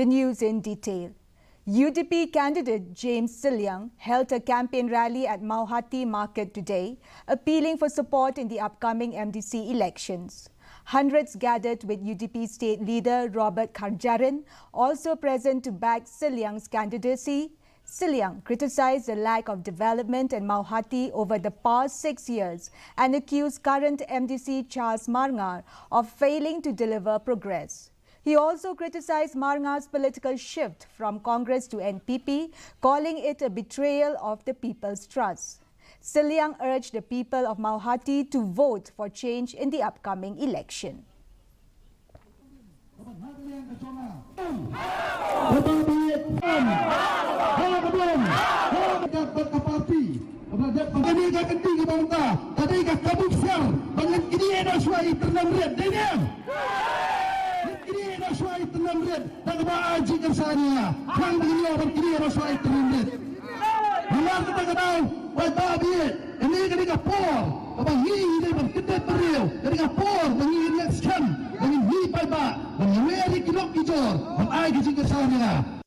The news in detail. UDP candidate James Sylliang held a campaign rally at Mawhati market today, appealing for support in the upcoming MDC elections. Hundreds gathered with UDP state leader Robert Kharjaran, also present to back Sylliang's candidacy. Sylliang criticized the lack of development in Mawhati over the past 6 years and accused current MDC Charles Marngar of failing to deliver progress. He also criticized Marngar's political shift from Congress to NPP, calling it a betrayal of the people's trust. Sylliang urged the people of Mawhati to vote for change in the upcoming election. Ini ketika por, apa ini berkita beriau, ketika por mengingatkan, menghipai pak, mengawali kilok hijau, mengai kecil kesannya.